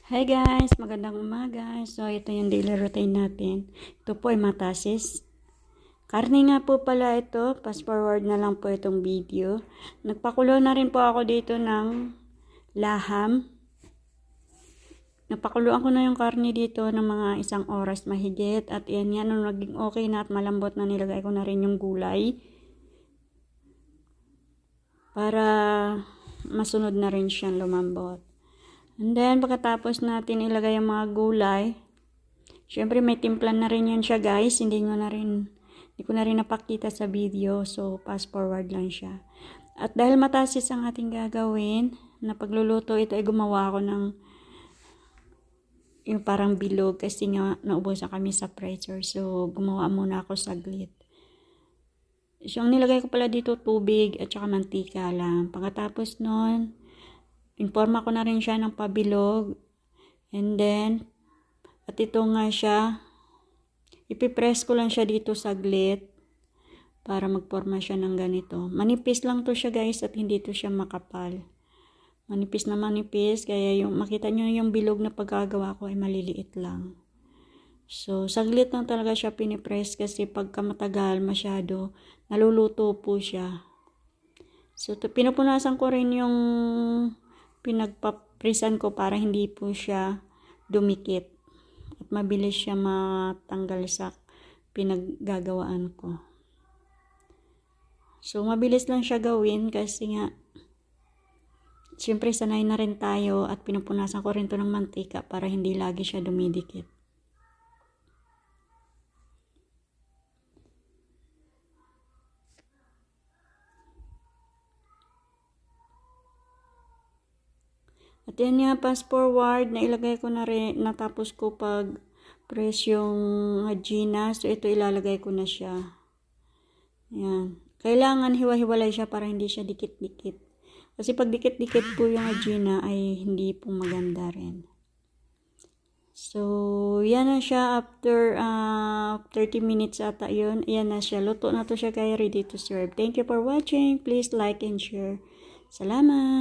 Hi guys, magandang umaga. So ito yung daily routine natin. Ito po ay matasis. Karne nga po pala ito. Fast forward na lang po itong video. Nagpakulo na rin po ako dito ng laham. Napakuluan ko na yung karne dito ng mga 1 oras mahigit. At yan nung naging okay na at malambot na, nilagay ko na rin yung gulay. Para masunod na rin siyang lumambot. And then, pagkatapos natin ilagay yung mga gulay, syempre may timplan na rin yan siya guys. Hindi ko na rin napakita sa video. So, fast forward lang siya. At dahil matasis ang ating gagawin, na pagluluto ito ay gumawa ako ng yung parang bilog kasi nga naubusan kami sa pressure. So, gumawa muna ako saglit. So, ang nilagay ko pala dito tubig at saka mantika lang. Pagkatapos nun, informa ko na rin siya ng pabilog. And then, at ito nga siya, ipipress ko lang siya dito saglit para magforma siya ng ganito. Manipis lang to siya guys at hindi to siya makapal. Manipis na manipis, kaya yung makita nyo yung bilog na pagkagawa ko ay maliliit lang. So, saglit lang talaga siya pinipress kasi pagka matagal masyado, naluluto po siya. So, pinupunasan ko rin yung pinagpaprisan ko para hindi po siya dumikit at mabilis siya matanggal sa pinaggagawaan ko. So, mabilis lang siya gawin kasi nga siyempre sanay na rin tayo at pinupunasan ko rin to ng mantika para hindi lagi siya dumidikit. At yan nga, fast forward, nailagay ko na rin, natapos ko pag press yung hajina. So, ito ilalagay ko na siya. Yan. Kailangan hiwa-hiwalay siya para hindi siya dikit-dikit. Kasi pag dikit-dikit po yung hajina ay hindi po maganda rin. So, yan na siya after 30 minutes ata yun. Yan na siya. Luto na to siya kaya ready to serve. Thank you for watching. Please like and share. Salamat!